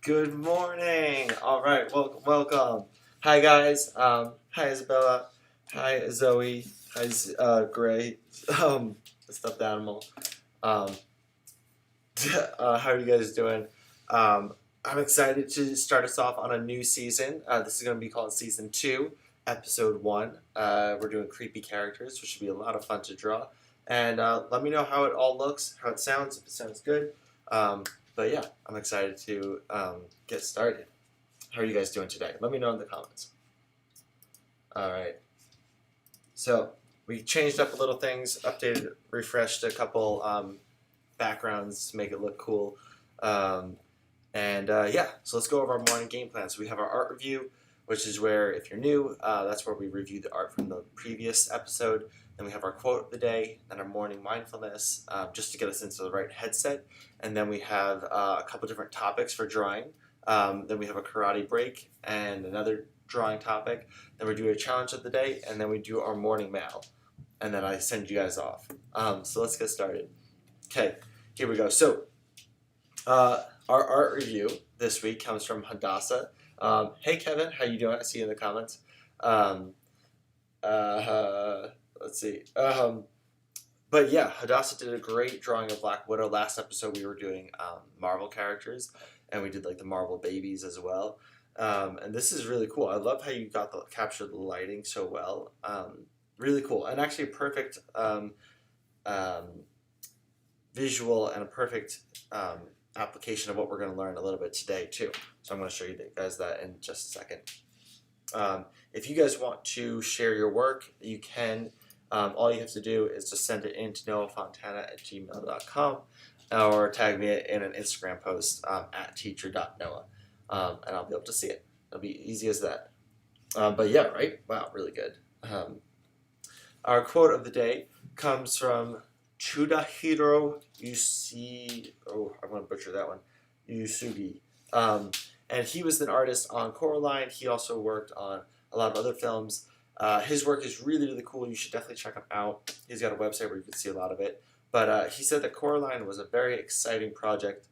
Good morning. All right, welcome. Hi guys. Hi Isabella. Hi Zoe. Hi Gray. The stuffed animal. Um, how are you guys doing? I'm excited to start us off on a new season. This is going to be called Season 2, Episode 1. We're doing creepy characters, which should be a lot of fun to draw. And let me know how it all looks, how it sounds, if it sounds good. But yeah, I'm excited to get started. How are you guys doing today? Let me know in the comments. All right. So we changed up a little things, updated, refreshed a couple backgrounds to make it look cool. Yeah, so let's go over our morning game plan. So we have our art review, which is where, if you're new, that's where we review the art from the previous episode. Then we have our quote of the day, then our morning mindfulness, just to get us into the right headset. And then we have a couple different topics for drawing. Then we have a karate break and another drawing topic. Then we do a challenge of the day, and then we do our morning mail. And then I send you guys off. So let's get started. Okay, here we go. So our art review this week comes from Hadassah. Hey Kevin, how you doing? I see you in the comments. Let's see. But yeah, Hadassah did a great drawing of Black Widow. Last episode we were doing Marvel characters, and we did like the Marvel babies as well. And this is really cool. I love how you captured the lighting so well. Really cool, and actually a perfect visual and a perfect application of what we're going to learn a little bit today too. So I'm going to show you guys that in just a second. If you guys want to share your work, you can. All you have to do is just send it in to noahfontana@gmail.com or tag me in an Instagram post at teacher.noah, and I'll be able to see it. It'll be easy as that. But yeah, right? Wow, really good. Our quote of the day comes from Chudahiro I'm going to butcher that one. Yusugi. And he was an artist on Coraline. He also worked on a lot of other films. His work is really, really cool. You should definitely check him out. He's got a website where you can see a lot of it. But he said that Coraline was a very exciting project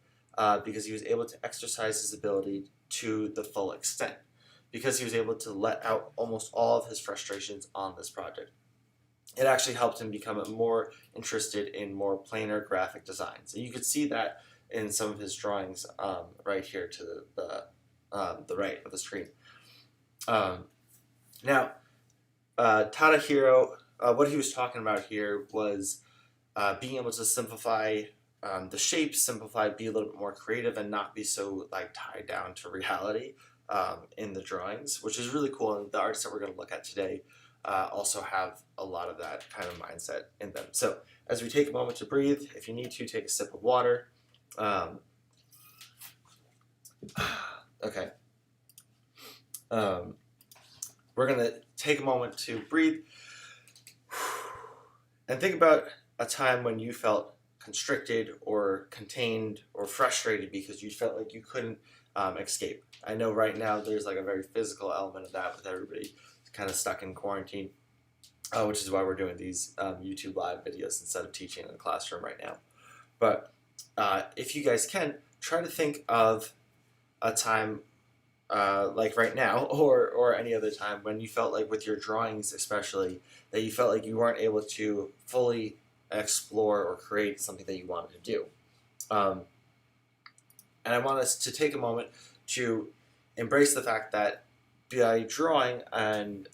because he was able to exercise his ability to the full extent. Because he was able to let out almost all of his frustrations on this project. It actually helped him become more interested in more planar graphic designs. And you could see that in some of his drawings right here to the right of the screen. Now, Tadahiro, what he was talking about here was being able to simplify the shapes, be a little bit more creative, and not be so tied down to reality in the drawings, which is really cool. And the artists that we're going to look at today also have a lot of that kind of mindset in them. So as we take a moment to breathe, if you need to, take a sip of water. Okay. We're going to take a moment to breathe and think about a time when you felt constricted or contained or frustrated because you felt like you couldn't escape. I know right now there's a very physical element of that with everybody kind of stuck in quarantine, which is why we're doing these YouTube live videos instead of teaching in the classroom right now. But if you guys can, try to think of a time like right now or any other time when you felt like with your drawings especially that you felt like you weren't able to fully explore or create something that you wanted to do. And I want us to take a moment to embrace the fact that by drawing and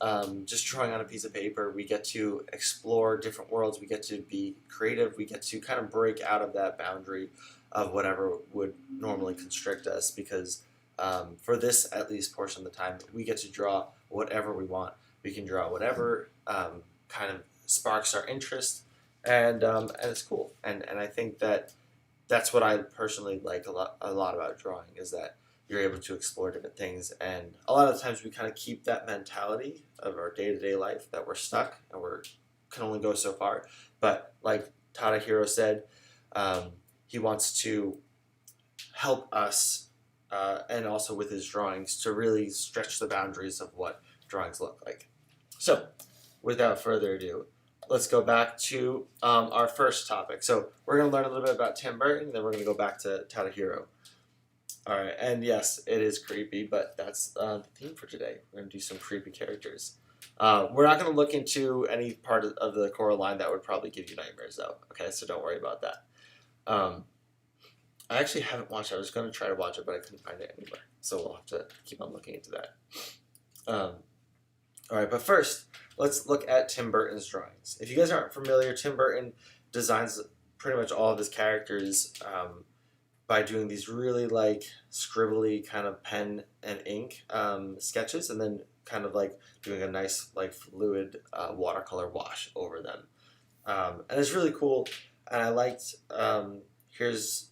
just drawing on a piece of paper, we get to explore different worlds, we get to be creative, we get to kind of break out of that boundary of whatever would normally constrict us, because for this at least portion of the time, we get to draw whatever we want. We can draw whatever kind of sparks our interest, and it's cool. And I think that that's what I personally like a lot about drawing, is that you're able to explore different things. And a lot of times we kind of keep that mentality of our day-to-day life that we're stuck and we can only go so far. But like Tadahiro said, he wants to help us, and also with his drawings, to really stretch the boundaries of what drawings look like. So without further ado, let's go back to our first topic. So we're going to learn a little bit about Tim Burton, and then we're going to go back to Tadahiro. All right, and yes, it is creepy, but that's the theme for today. We're gonna do some creepy characters. We're not gonna look into any part of the Coraline that would probably give you nightmares, though. Okay, so don't worry about that. Um, I actually haven't watched it. I was gonna try to watch it, but I couldn't find it anywhere, so we'll have to keep on looking into that. Um, all right, but first, let's look at Tim Burton's drawings. If you guys aren't familiar, Tim Burton designs pretty much all of his characters. By doing these really like scribbly kind of pen and ink sketches, and then kind of like doing a nice like fluid watercolor wash over them, and it's really cool. And I liked here's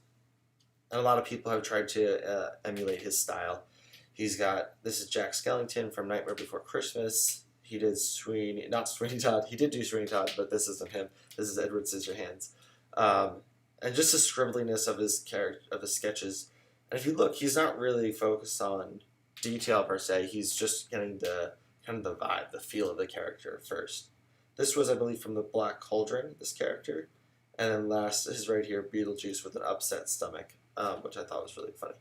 and a lot of people have tried to emulate his style. He's got this is Jack Skellington from Nightmare Before Christmas. He did not Sweeney Todd. He did do Sweeney Todd, but this isn't him. This is Edward Scissorhands. Um, and just the scribbliness of his character of his sketches. And if you look, he's not really focused on detail per se. He's just getting the kind of the vibe, the feel of the character first. This was, I believe, from the Black Cauldron. This character, and then last is right here, Beetlejuice with an upset stomach, which I thought was really funny.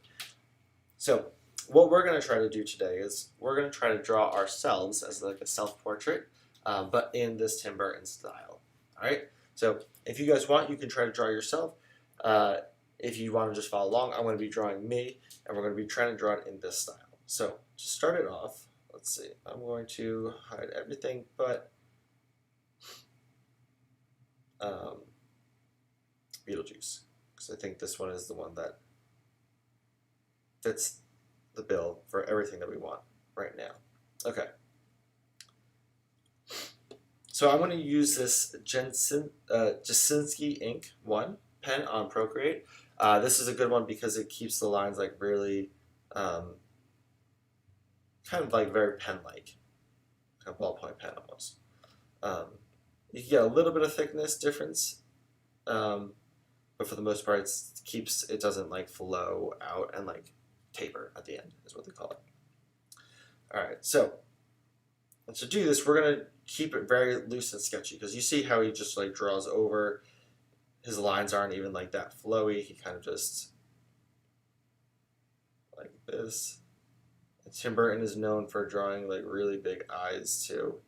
So what we're going to try to do today is we're going to try to draw ourselves as like a self-portrait, but in this Tim Burton style. All right. So if you guys want, you can try to draw yourself. If you want to just follow along, I'm going to be drawing me, and we're going to be trying to draw it in this style. So to start it off, let's see. I'm going to hide everything but Beetlejuice, because I think this one is the one that fits the bill for everything that we want right now. Okay. So I'm going to use this Jasinski Ink 1 pen on Procreate. This is a good one because it keeps the lines like really kind of like very pen-like, a ballpoint pen almost. You can get a little bit of thickness difference, but for the most part, it doesn't like flow out and like taper at the end is what they call it. All right, so to do this, we're gonna keep it very loose and sketchy because you see how he just like draws over. His lines aren't even like that flowy. He kind of just like this. And Tim Burton is known for drawing like really big eyes too.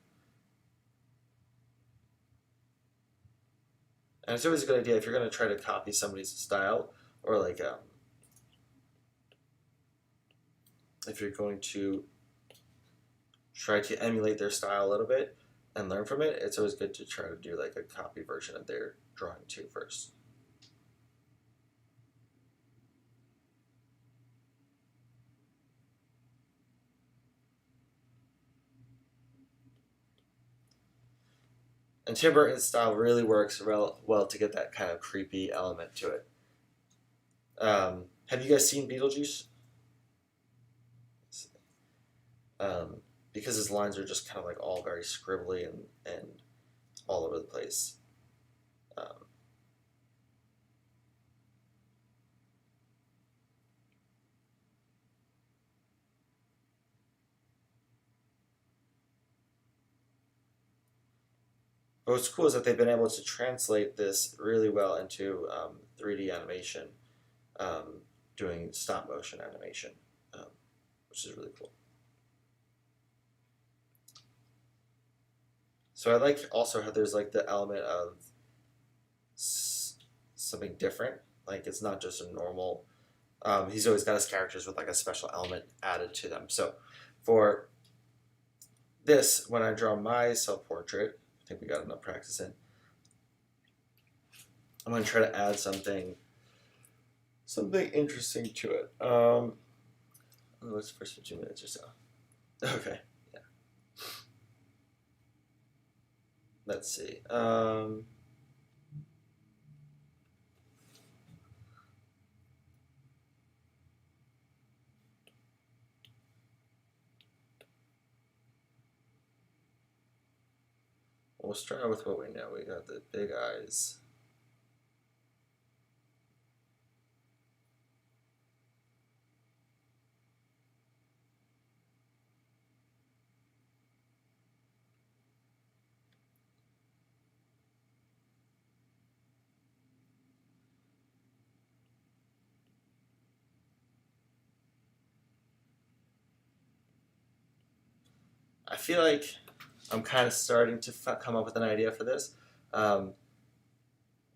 And it's always a good idea if you're going to try to copy somebody's style, or like if you're going to try to emulate their style a little bit and learn from it, it's always good to try to do like a copy version of their drawing too first. And Tim Burton's style really works well to get that kind of creepy element to it. Have you guys seen Beetlejuice? Because his lines are just kind of like all very scribbly and all over the place. But what's cool is that they've been able to translate this really well into 3D animation, doing stop motion animation, which is really cool. So I like also how there's like the element of something different. Like it's not just a normal. He's always got his characters with like a special element added to them. So for this, when I draw my self-portrait, I think we got enough practice in. I'm going to try to add something interesting to it. What's the first 15 minutes or so? Okay, yeah. Let's see. We'll start with what we know. We got the big eyes. I feel like I'm kind of starting to come up with an idea for this. I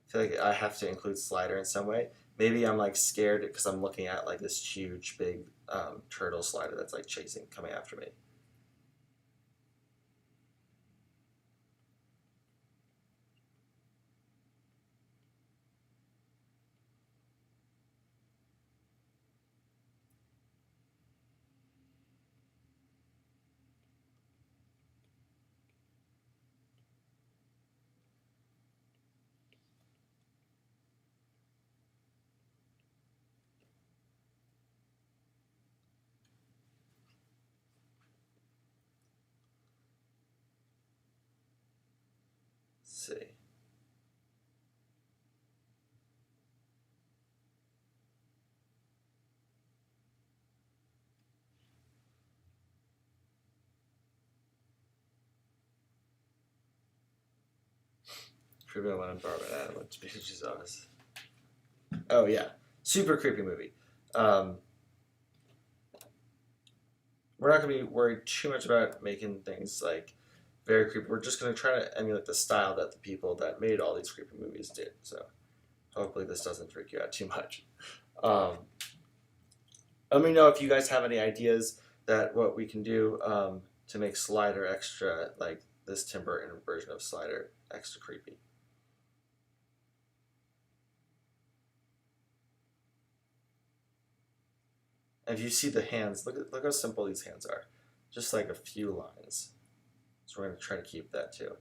feel like I have to include slider in some way. Maybe I'm like scared because I'm looking at like this huge, big turtle slider that's like chasing, coming after me. Let's see. Creepy when I'm Barbara and went to Beatrice's office. Oh yeah, super creepy movie. Um, we're not gonna be worried too much about making things like very creepy. We're just gonna try to emulate the style that the people that made all these creepy movies did. So hopefully this doesn't freak you out too much. Um, Let me know if you guys have any ideas that what we can do to make Slider extra, like this Tim Burton version of Slider, extra creepy. And if you see the hands, look how simple these hands are. Just like a few lines. So we're gonna try to keep that too.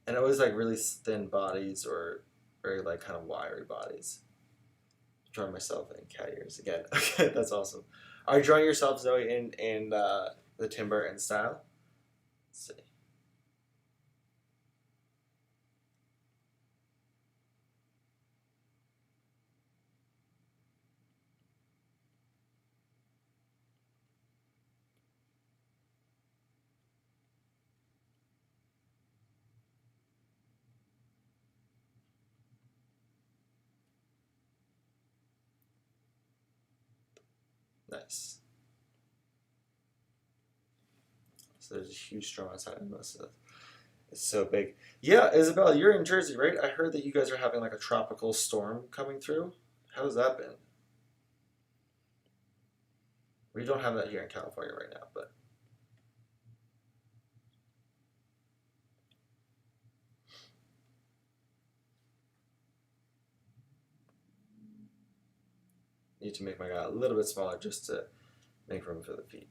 And always like really thin bodies or very like kind of wiry bodies. Drawing myself in cat ears again. Okay, that's awesome. Are you drawing yourself, Zoe, in the Tim Burton style? Let's see. Nice. So there's a huge storm outside of most of it. It's so big. Yeah, Isabel, you're in Jersey, right? I heard that you guys are having like a tropical storm coming through. How's that been? We don't have that here in California right now, but need to make my guy a little bit smaller just to make room for the feet.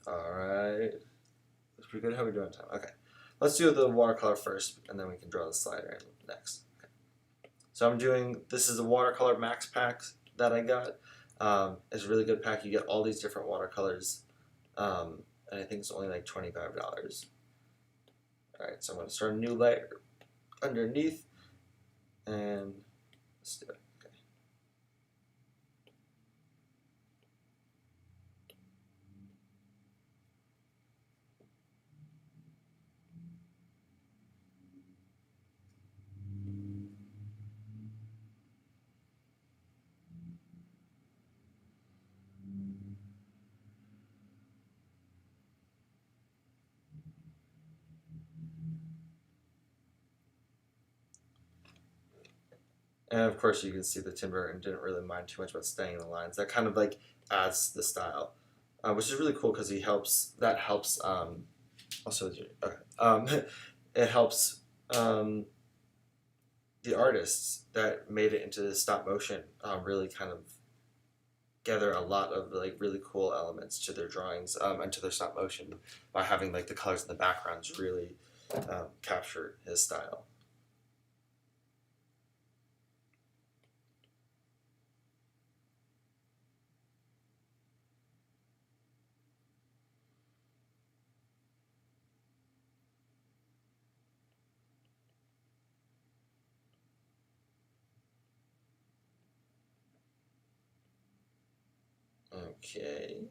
All right. That's pretty good. How are we doing on time? Okay. Let's do the watercolor first, and then we can draw the slider in next. Okay. So I'm doing, this is a watercolor max pack that I got. It's a really good pack. You get all these different watercolors, and I think it's only like $25. All right, so I'm going to start a new layer underneath, and let's do it. Okay. And of course, you can see the Tim Burton didn't really mind too much about staying in the lines. That kind of like adds the style, which is really cool because he helps. That helps. Also, okay. It helps the artists that made it into the stop motion really kind of gather a lot of like really cool elements to their drawings and to their stop motion by having like the colors in the backgrounds really capture his style. Okay.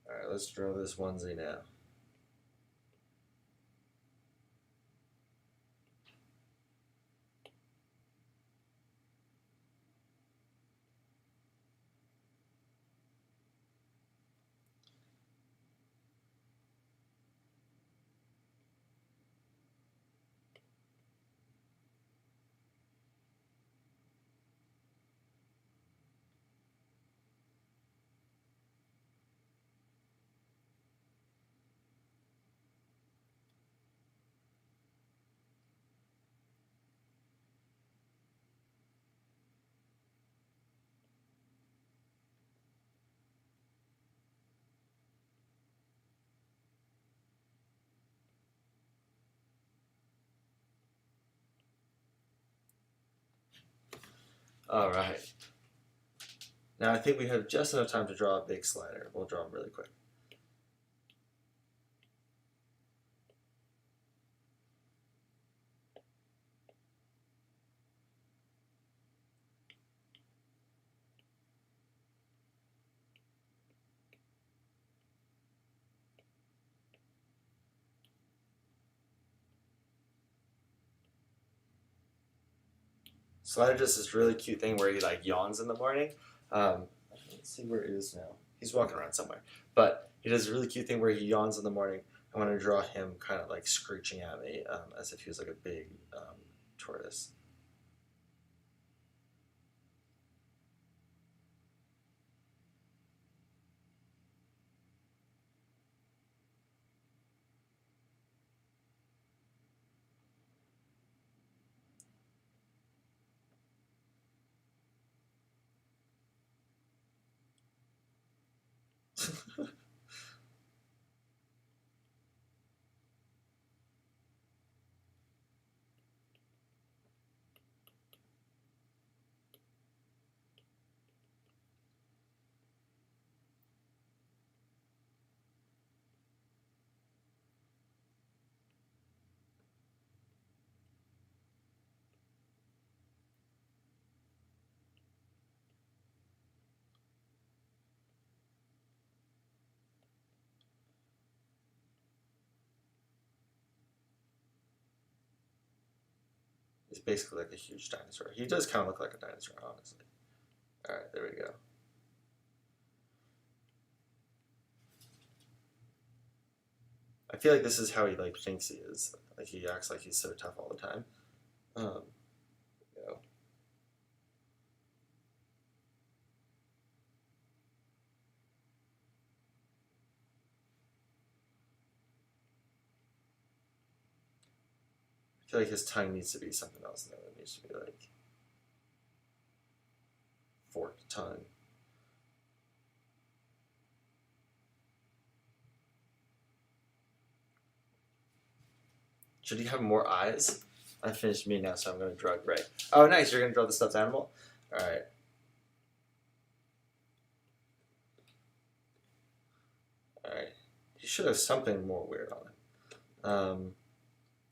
Alright, let's draw this onesie now. Alright. Now I think we have just enough time to draw a big slider. We'll draw them really quick. Slider does this really cute thing where he like yawns in the morning. Let's see where he is now. He's walking around somewhere. But he does a really cute thing where he yawns in the morning. I want to draw him kind of like screeching at me as if he was like a big tortoise. He's basically like a huge dinosaur. He does kind of look like a dinosaur, honestly. Alright, there we go. I feel like this is how he like thinks he is. Like he acts like he's so tough all the time. You know. I feel like his tongue needs to be something else now. It needs to be like forked tongue. Should he have more eyes? I finished me now, so I'm going to draw gray. Oh, nice. You're going to draw the stuffed animal? Alright. Alright. He should have something more weird on him.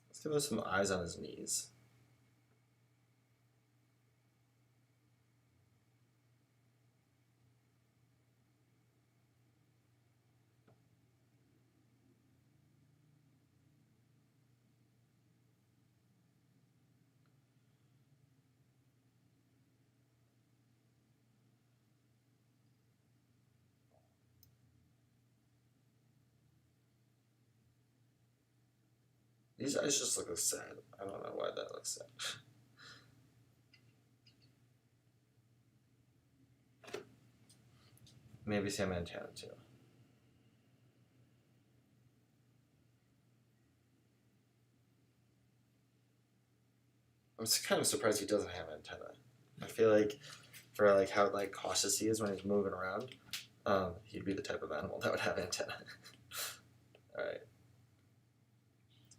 Let's give him some eyes on his knees. These eyes just look sad. I don't know why that looks sad. Maybe some antenna too. I'm kind of surprised he doesn't have antenna. I feel like for like how like cautious he is when he's moving around, he'd be the type of animal that would have antenna. Alright.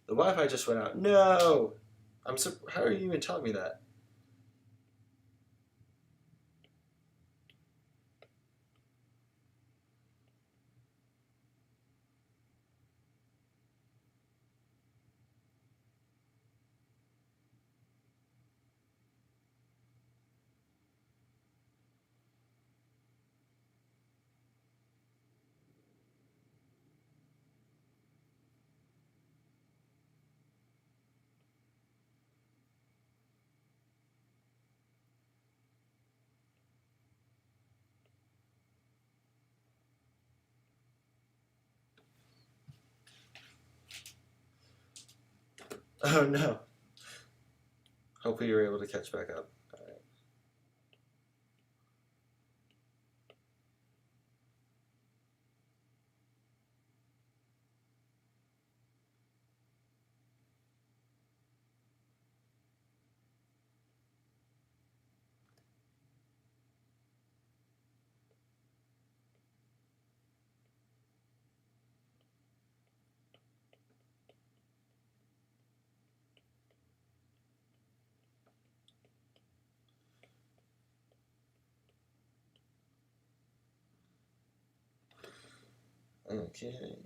The Wi-Fi just went out. No! How are you even telling me that? Oh no. Hopefully you're able to catch back up. Alright. Okay.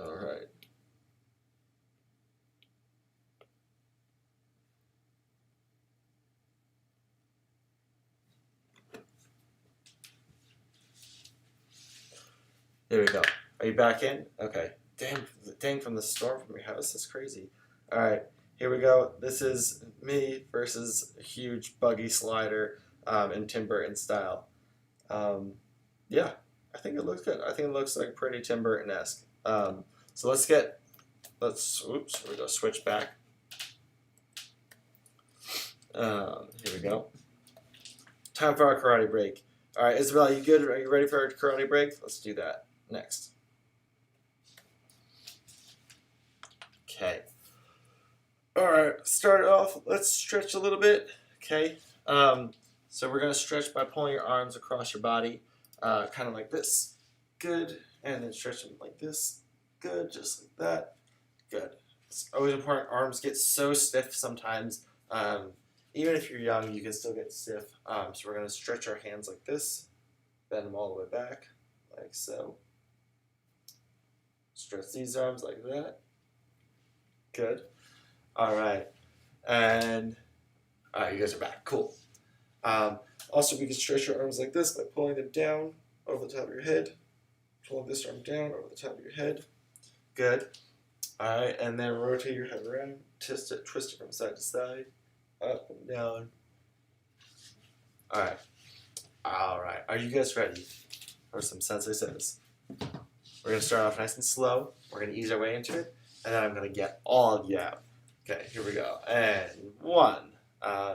Alright. There we go. Are you back in? Okay. Dang from the storm from your house. That's crazy. Alright, here we go. This is me versus a huge buggy slider in Tim Burton style. Yeah, I think it looks good. I think it looks like pretty Tim Burton-esque. So oops, here we go, switch back. Here we go. Time for our karate break. Alright, Isabel, you good? Are you ready for our karate break? Let's do that next. Okay. Alright, start off. Let's stretch a little bit. Okay. So we're going to stretch by pulling your arms across your body, kind of like this. Good. And then stretch them like this. Good. Just like that. Good. It's always important. Arms get so stiff sometimes. Even if you're young, you can still get stiff. So we're going to stretch our hands like this. Bend them all the way back, like so. Stretch these arms like that. Good. All right. And all right, you guys are back. Cool. Also, we can stretch your arms like this by pulling them down over the top of your head. Pull this arm down over the top of your head. Good. All right, and then rotate your head around. Twist it from side to side. Up and down. All right. All right. Are you guys ready for some Sensei Says? We're going to start off nice and slow. We're going to ease our way into it. And then I'm going to get all of you out. Okay, here we go. And 1.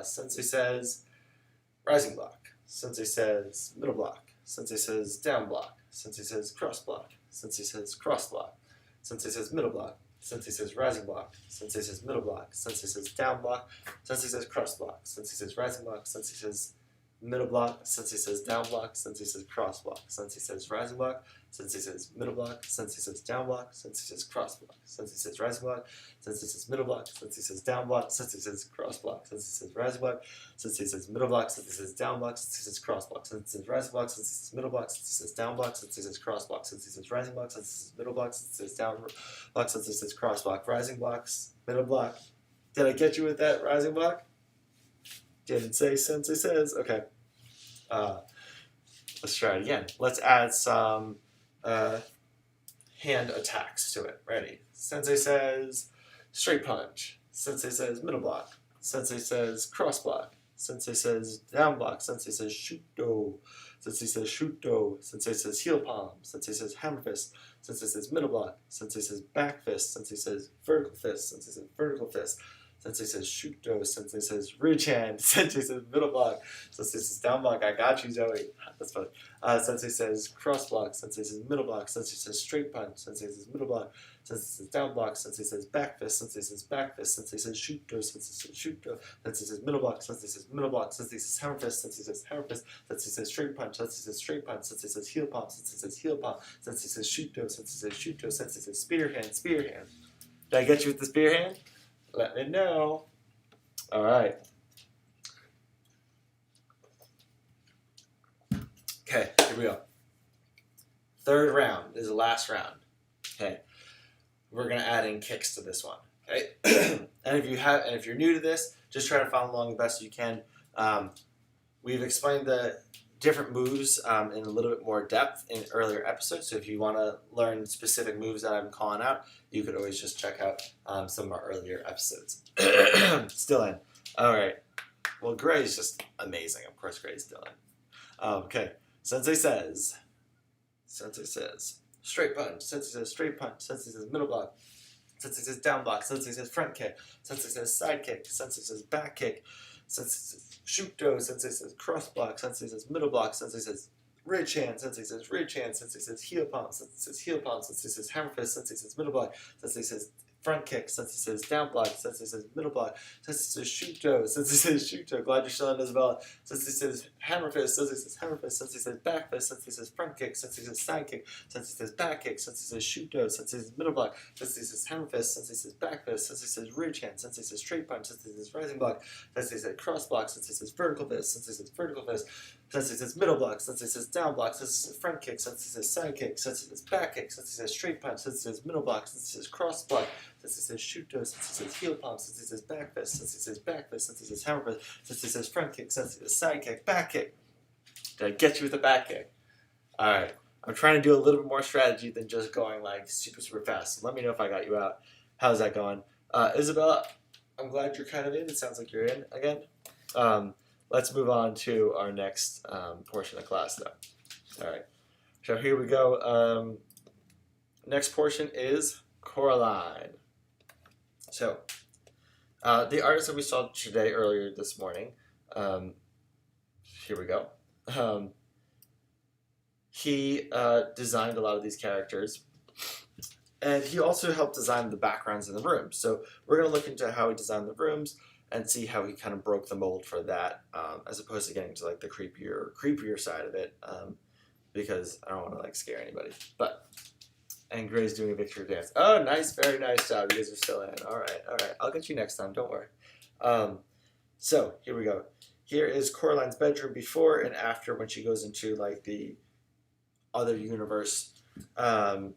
Sensei says rising block. Sensei says middle block. Sensei says down block. Sensei says cross block. Sensei says cross block. Sensei says middle block. Sensei says rising block. Sensei says middle block. Sensei says down block. Sensei says cross block. Sensei says rising block. Sensei says middle block, Sensei says down block, Sensei says cross block, Sensei says rising block, Sensei says middle block, Sensei says down block, Sensei says cross block, Sensei says rising block, Sensei says middle block, Sensei says down block, Sensei says cross block, Sensei says rising block, Sensei says middle block, Sensei says down block, Sensei says cross block, Sensei says rising block, Sensei says middle block, Sensei says down block, Sensei says cross block, Sensei says rising block, Sensei says middle block, Sensei says down block, Sensei says cross block, rising blocks, middle block. Did I get you with that rising block? Didn't say Sensei says. Okay. Let's try it again. Let's add some hand attacks to it. Ready? Sensei says straight punch. Sensei says middle block. Sensei says cross block. Sensei says down block. Sensei says shuto. Sensei says shuto. Sensei says heel palm. Sensei says hammer fist. Sensei says middle block. Sensei says back fist. Sensei says vertical fist. Sensei says vertical fist. Sensei says shuto. Sensei says ridge hand. Sensei says middle block. Sensei says down block. I got you, Zoe. That's funny. Sensei says cross block. Sensei says middle block. Sensei says straight punch. Sensei says middle block. Sensei says down block. Sensei says back fist. Sensei says back fist. Sensei says shuto. Sensei says shuto. Sensei says middle block. Sensei says middle block. Sensei says hammer fist. Sensei says hammer fist. Sensei says straight punch. Sensei says straight punch. Sensei says heel palm. Sensei says heel palm. Sensei says shuto. Sensei says shuto. Sensei says spear hand. Spear hand. Did I get you with the spear hand? Let me know. All right. Okay, here we go. Third round is the last round. Okay, we're gonna add in kicks to this one. Okay, and if you're new to this, just try to follow along the best you can. We've explained the different moves in a little bit more depth in earlier episodes. So if you want to learn specific moves that I'm calling out, you could always just check out some of our earlier episodes. Still in. All right. Well, Gray's just amazing. Of course, Gray's still in. Okay. Sensei says, straight punch. Sensei says straight punch. Sensei says middle block. Sensei says down block. Sensei says front kick. Sensei says side kick. Sensei says back kick. Sensei says shuto. Sensei says cross block. Sensei says middle block. Sensei says ridge hand. Sensei says ridge hand. Sensei says heel palm. Sensei says heel palm. Sensei says hammer fist. Sensei says middle block. Sensei says front kick. Sensei says down block. Sensei says middle block. Sensei says shuto. Sensei says shuto. Glad you're still in, Isabella. Sensei says hammer fist. Sensei says hammer fist. Sensei says back fist. Sensei says front kick. Sensei says side kick. Sensei says back kick. Sensei says shuto. Sensei says middle block. Sensei says hammer fist. Sensei says back fist. Sensei says ridge hand. Sensei says straight punch. Sensei says rising block. Sensei says cross block. Sensei says vertical fist. Sensei says vertical fist. Sensei says middle block. Sensei says down block. Sensei says front kick. Sensei says side kick. Sensei says back kick. Sensei says straight punch. Sensei says middle block. Sensei says cross block. Sensei says shuto. Sensei says heel palm. Sensei says back fist. Sensei says back fist. Sensei says hammer fist. Sensei says front kick. Sensei says side kick. Back kick. Did I get you with the back kick? All right. I'm trying to do a little bit more strategy than just going like super, super fast. So let me know if I got you out. How's that going? Isabella, I'm glad you're kind of in. It sounds like you're in again. Let's move on to our next portion of class, though. All right. So here we go. Next portion is Coraline. So the artist that we saw today earlier this morning, here we go. He designed a lot of these characters, and he also helped design the backgrounds in the rooms. So we're going to look into how he designed the rooms and see how he kind of broke the mold for that, as opposed to getting to like the creepier side of it, because I don't want to like scare anybody. And Gray's doing a victory dance. Oh, nice, very nice job. You guys are still in. All right. I'll get you next time. Don't worry. So here we go. Here is Coraline's bedroom before and after when she goes into like the other universe. And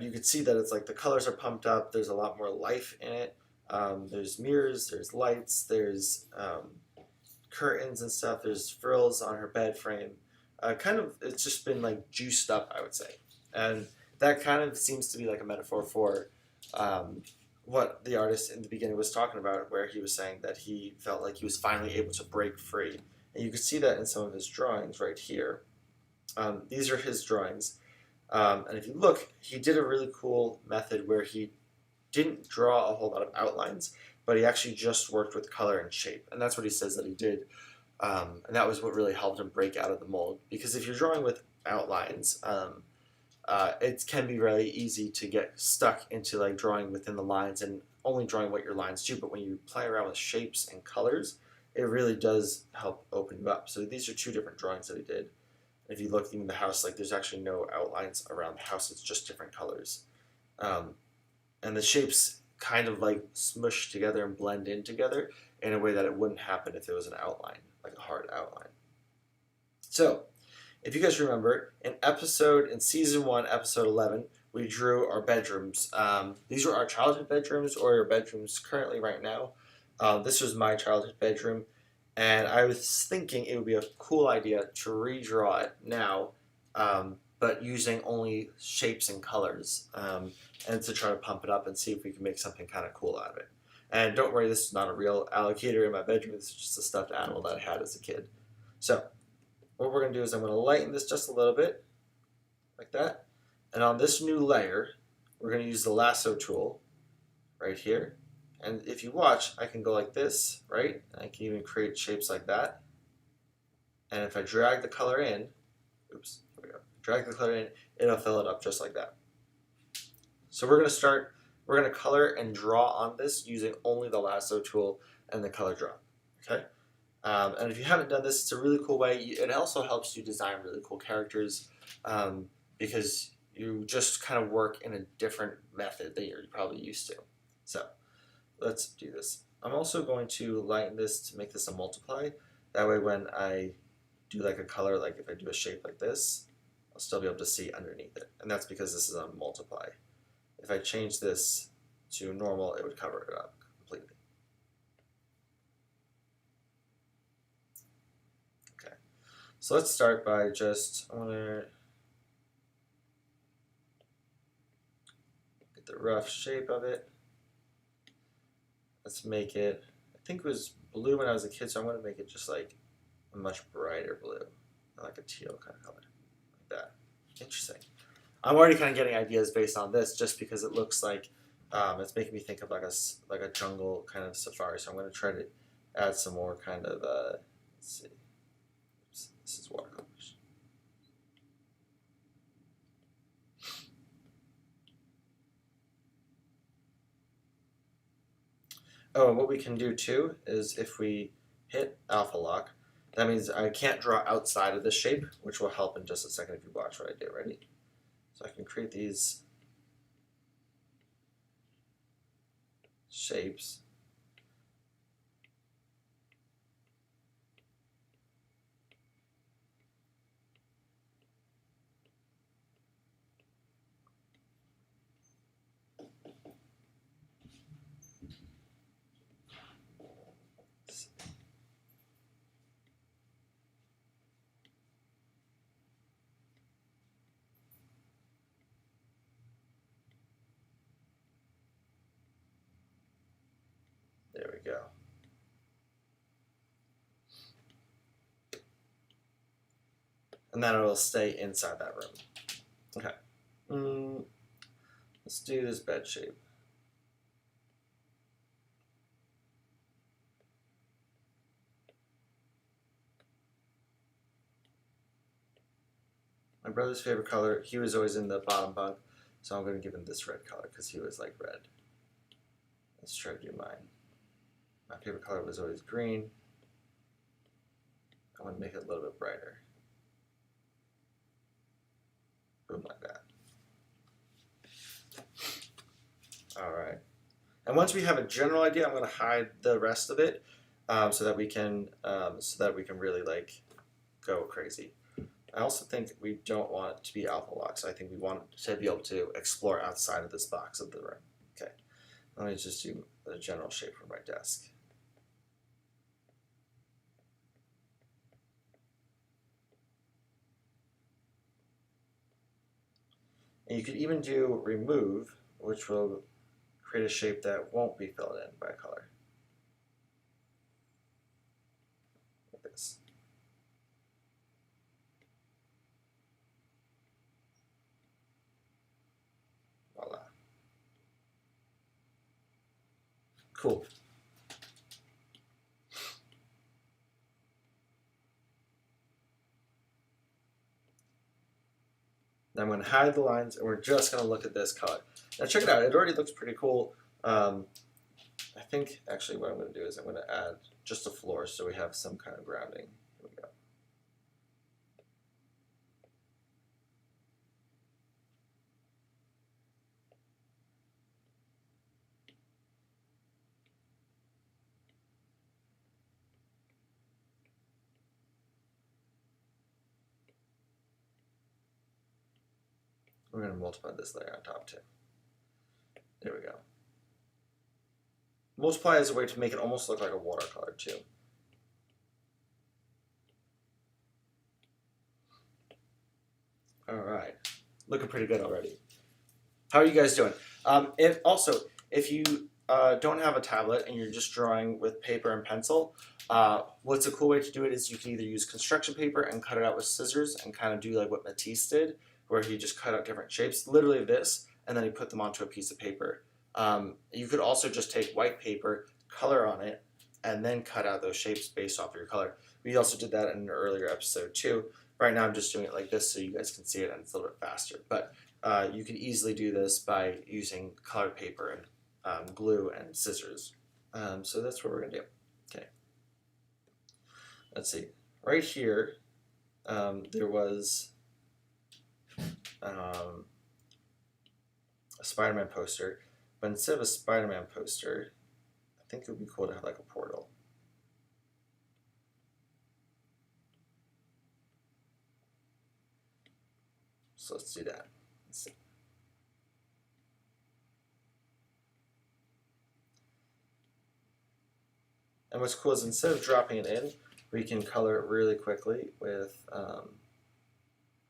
you can see that it's like the colors are pumped up. There's a lot more life in it. There's mirrors, there's lights, there's curtains and stuff. There's frills on her bed frame. It's just been like juiced up, I would say. And that kind of seems to be like a metaphor for what the artist in the beginning was talking about, where he was saying that he felt like he was finally able to break free. And you can see that in some of his drawings right here. These are his drawings. And if you look, he did a really cool method where he didn't draw a whole lot of outlines, but he actually just worked with color and shape. And that's what he says that he did. And that was what really helped him break out of the mold. Because if you're drawing with outlines, it can be really easy to get stuck into like drawing within the lines and only drawing what your lines do. But when you play around with shapes and colors, it really does help open you up. So these are two different drawings that he did. If you look in the house, like there's actually no outlines around the house, it's just different colors. Um, and the shapes kind of like smush together and blend in together in a way that it wouldn't happen if there was an outline, like a hard outline. So, if you guys remember, in season 1, episode 11, we drew our bedrooms. These were our childhood bedrooms or our bedrooms currently right now. This was my childhood bedroom, and I was thinking it would be a cool idea to redraw it now, but using only shapes and colors, and to try to pump it up and see if we can make something kind of cool out of it. And don't worry, this is not a real alligator in my bedroom. This is just a stuffed animal that I had as a kid. So, what we're going to do is I'm going to lighten this just a little bit, like that. And on this new layer, we're going to use the lasso tool right here. And if you watch, I can go like this, right? And I can even create shapes like that. And if I drag the color in, oops, here we go. Drag the color in, it'll fill it up just like that. So we're going to color and draw on this using only the lasso tool and the color draw, okay? And if you haven't done this, it's a really cool way. It also helps you design really cool characters because you just kind of work in a different method that you're probably used to. So let's do this. I'm also going to lighten this to make this a multiply. That way when I do like a color, like if I do a shape like this, I'll still be able to see underneath it. And that's because this is a multiply. If I change this to normal, it would cover it up completely. Okay, so let's start by I want to get the rough shape of it. Let's make it, I think it was blue when I was a kid, so I'm going to make it just like a much brighter blue, like a teal kind of color, like that. Interesting. I'm already kind of getting ideas based on this just because it looks like it's making me think of like a jungle kind of safari. So I'm going to try to add some more kind of, let's see, oops, this is watercolors. Oh, and what we can do too is if we hit alpha lock, that means I can't draw outside of the shape, which will help in just a second if you watch what I do. Ready? So I can create these shapes. There we go. And then it'll stay inside that room. Okay. Let's do this bed shape. My brother's favorite color, he was always in the bottom bunk, so I'm going to give him this red color because he was like red. Let's try to do mine. My favorite color was always green. I want to make it a little bit brighter. Boom, like that. All right. And once we have a general idea, I'm going to hide the rest of it so that we can really like go crazy. I also think we don't want it to be alpha lock, so I think we want to be able to explore outside of this box of the room. Okay, let me just do a general shape for my desk. And you could even do remove, which will create a shape that won't be filled in by color. Like this. Voila. Cool. Now I'm going to hide the lines, and we're just going to look at this color. Now check it out. It already looks pretty cool. I I think actually what I'm going to do is I'm going to add just a floor so we have some kind of grounding. Here we go. We're going to multiply this layer on top too. There we go. Multiply is a way to make it almost look like a watercolor too. All right, looking pretty good already. How are you guys doing? If you don't have a tablet and you're just drawing with paper and pencil, what's a cool way to do it is you can either use construction paper and cut it out with scissors and kind of do like what Matisse did, where he just cut out different shapes, literally this, and then he put them onto a piece of paper. You could also just take white paper, color on it, and then cut out those shapes based off of your color. We also did that in an earlier episode too. Right now I'm just doing it like this so you guys can see it and it's a little bit faster. But you can easily do this by using colored paper and glue and scissors. So that's what we're going to do. Okay. Let's see. Right here, there was a Spider-Man poster. But instead of a Spider-Man poster, I think it would be cool to have like a portal. So let's do that. Let's see. And what's cool is instead of dropping it in, we can color it really quickly with,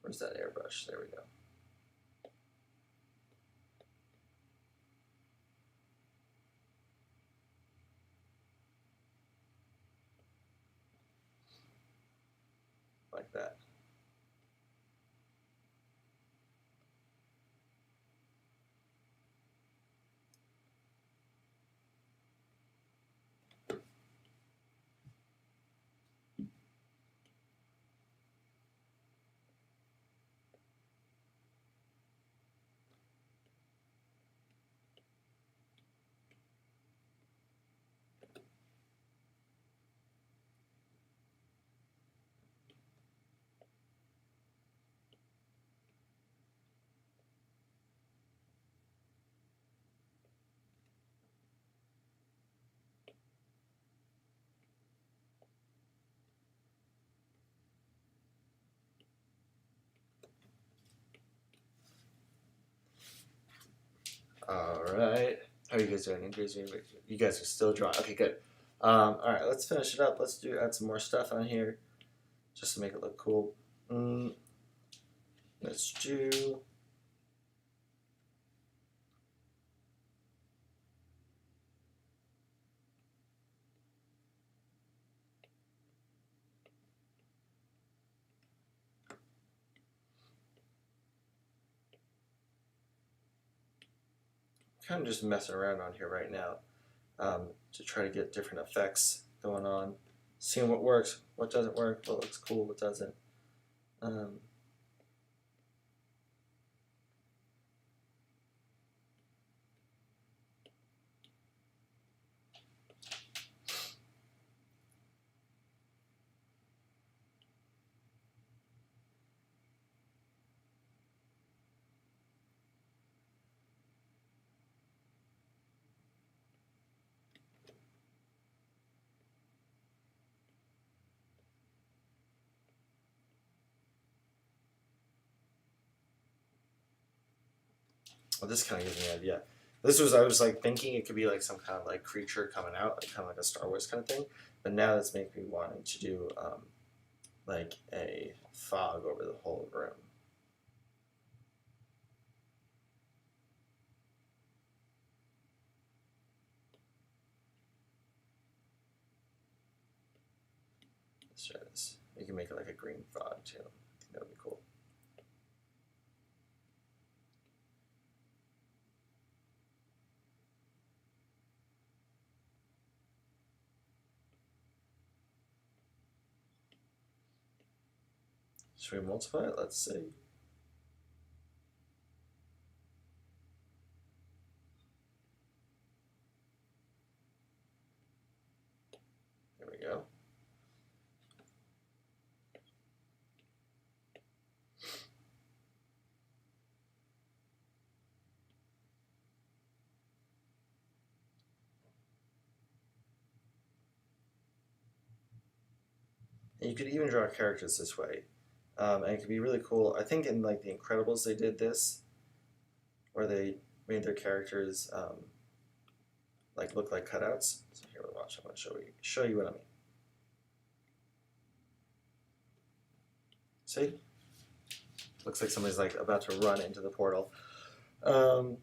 where's that airbrush? There we go. Like that. All right. How are you guys doing? You guys are still drawing. Okay, good. All right, let's finish it up. Let's add some more stuff on here, just to make it look cool. Let's do. Kind of just messing around on here right now to try to get different effects going on, seeing what works, what doesn't work, what looks cool, what doesn't. Well, this kind of gives me an idea. I was like thinking it could be like some kind of like creature coming out, like, kind of like a Star Wars kind of thing. But now that's making me wanting to do like a fog over the whole room. Let's try this. You can make it like a green fog too. I think that would be cool. Should we multiply it? Let's see. And you could even draw characters this way, and it could be really cool. I think in like The Incredibles they did this, where they made their characters like look like cutouts. So here, watch. I'm going to show you what I mean. See, looks like somebody's like about to run into the portal. And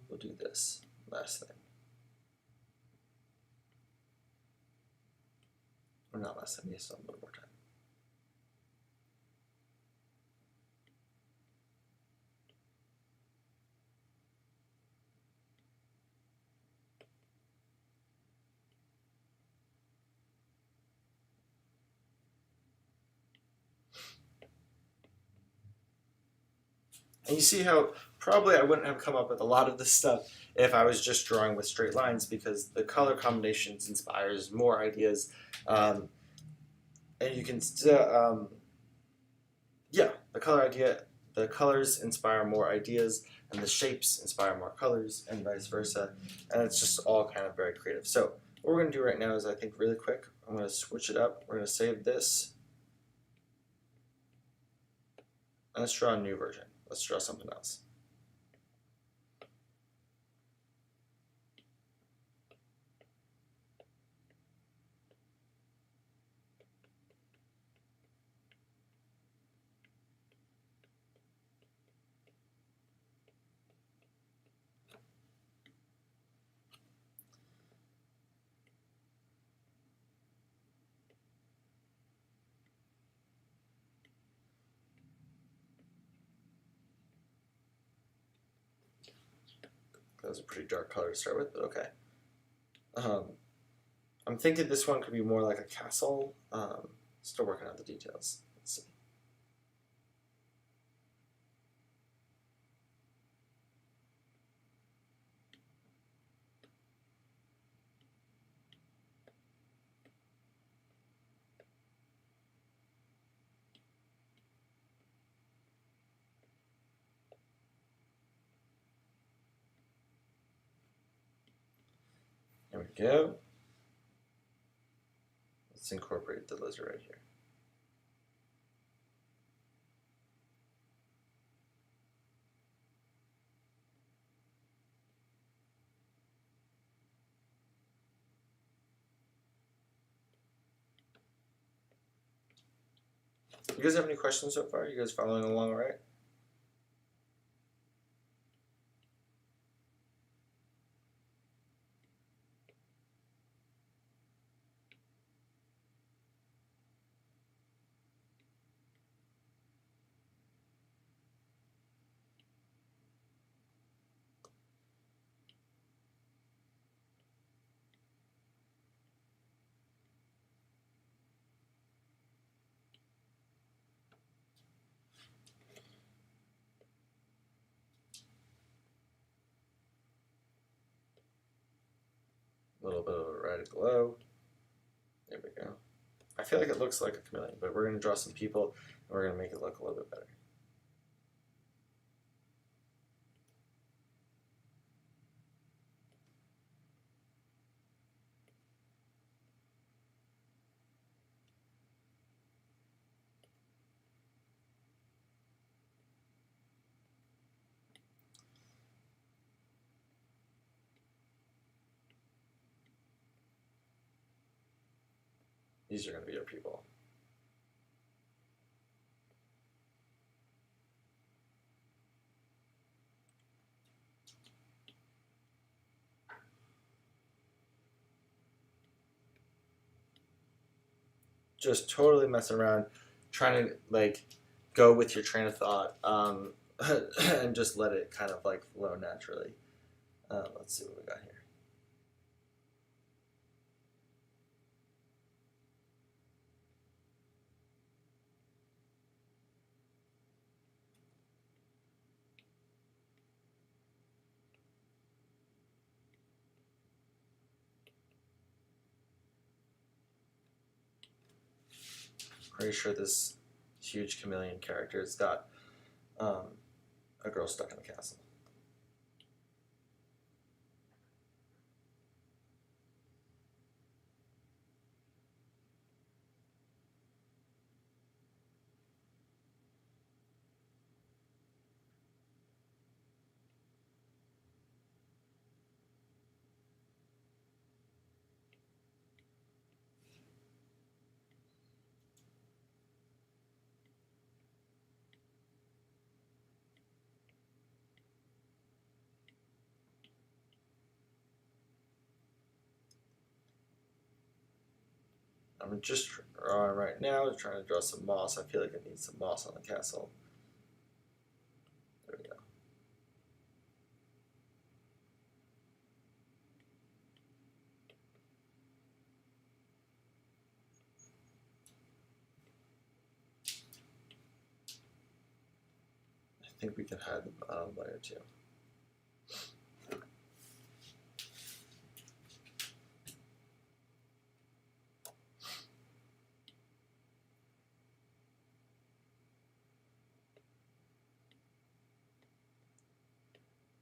we'll do this last thing. Or not last time. Yes, a little more time. And you see how probably I wouldn't have come up with a lot of this stuff if I was just drawing with straight lines, because the color combinations inspires more ideas, and you can yeah, the colors inspire more ideas, and the shapes inspire more colors, and vice versa, and it's just all kind of very creative. So what we're going to do right now is, I think really quick, I'm going to switch it up. We're going to save this, and let's draw a new version. Let's draw something else. That was a pretty dark color to start with, but okay. I'm thinking this one could be more like a castle. Still working out the details. Let's see. There we go. Let's incorporate the lizard right here. You guys have any questions so far? You guys following along all right? A little bit of a red glow. There we go. I feel like it looks like a chameleon, but we're going to draw some people, and we're going to make it look a little bit better. These are going to be our people. Just totally messing around, trying to like go with your train of thought, and just let it kind of like flow naturally. Let's see what we got here. Pretty sure this huge chameleon character has got a girl stuck in a castle. I'm just drawing right now, trying to draw some moss. I feel like I need some moss on the castle. There we go. I think we can hide the bottom layer too.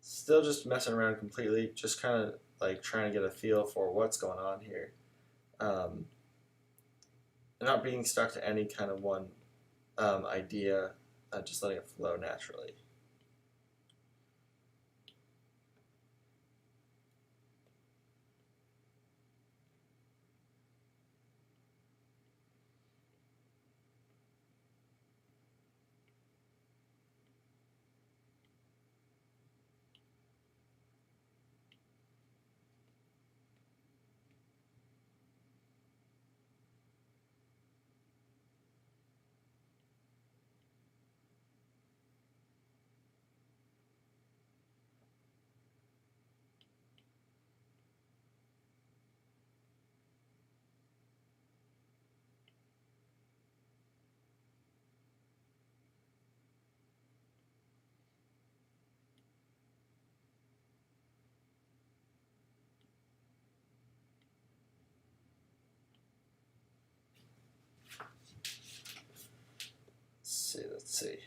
Still just messing around completely, just kind of like trying to get a feel for what's going on here. Not being stuck to any kind of one idea, just letting it flow naturally. Let's see.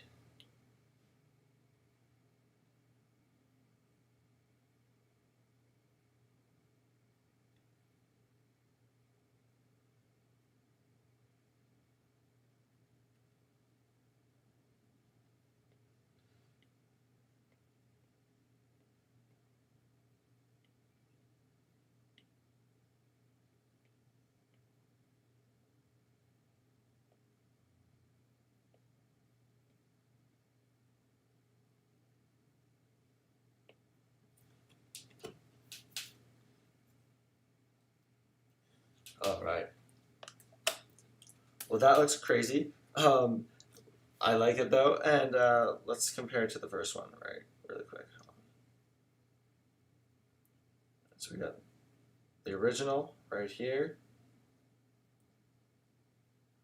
All right. Well, that looks crazy. I like it though, and let's compare it to the first one, right? Really quick. So we got the original right here.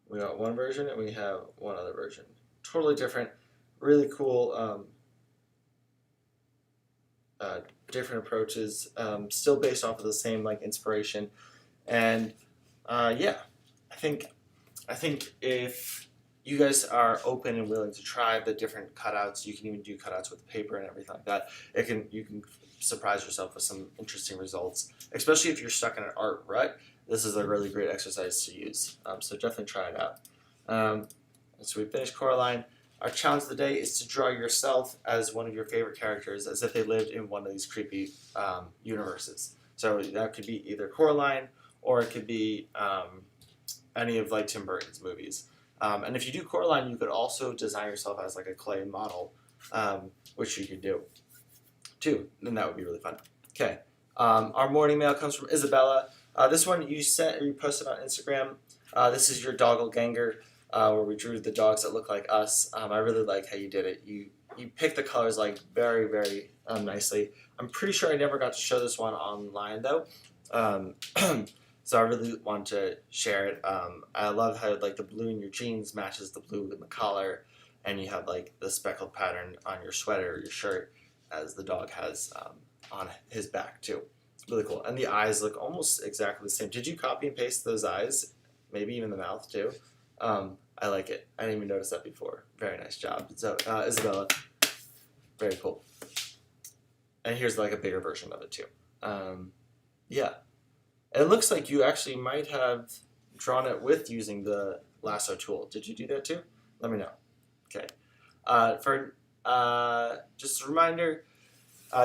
We got one version, and we have one other version. Totally different, really cool. Different approaches, still based off of the same like inspiration, and yeah, I think if you guys are open and willing to try the different cutouts, you can even do cutouts with paper and everything like that. You can surprise yourself with some interesting results, especially if you're stuck in an art rut. This is a really great exercise to use, so definitely try it out. So we finished Coraline. Our challenge of the day is to draw yourself as one of your favorite characters, as if they lived in one of these creepy universes. So that could be either Coraline, or it could be any of like Tim Burton's movies. And if you do Coraline, you could also design yourself as like a clay model, which you could do too, and that would be really fun. Okay, our morning mail comes from Isabella. This one you posted on Instagram. This is your doppelganger, where we drew the dogs that look like us. I really like how you did it. You picked the colors like very nicely. I'm pretty sure I never got to show this one online though. So I really want to share it. I love how like the blue in your jeans matches the blue in the collar, and you have like the speckled pattern on your sweater or your shirt, as the dog has on his back too. It's really cool, and the eyes look almost exactly the same. Did you copy and paste those eyes? Maybe even the mouth too. I like it. I didn't even notice that before. Very nice job, so Isabella. Very cool. And here's like a bigger version of it too. Yeah. It looks like you actually might have drawn it with using the lasso tool. Did you do that too? Let me know. Okay. Just a reminder,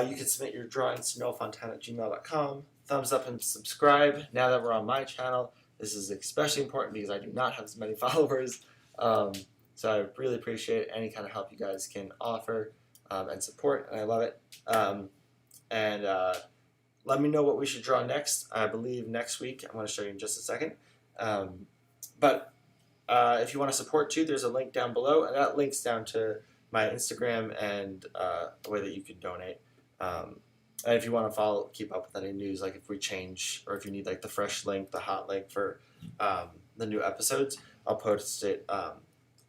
you can submit your drawings to noelfontana@gmail.com. Thumbs up and subscribe. Now that we're on my channel, this is especially important because I do not have as many followers. So I really appreciate any kind of help you guys can offer and support, and I love it. Let me know what we should draw next. I believe next week, I'm going to show you in just a second. But if you want to support too, there's a link down below, and that links down to my Instagram and a way that you can donate. And if you want to keep up with any news, like if we change, or if you need like the fresh link, the hot link for the new episodes, I'll post it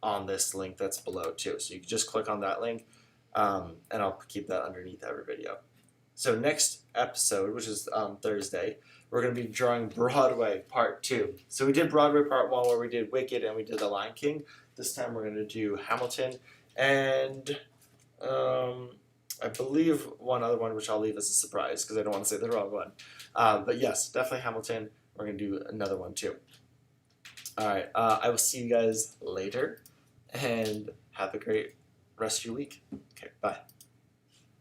on this link that's below too. So you can just click on that link, and I'll keep that underneath every video. So next episode, which is Thursday, we're going to be drawing Broadway Part 2. So we did Broadway Part 1 where we did Wicked and we did The Lion King. This time we're going to do Hamilton and I believe one other one, which I'll leave as a surprise because I don't want to say the wrong one. But yes, definitely Hamilton. We're going to do another one too. All right, I will see you guys later and have a great rest of your week. Okay, bye.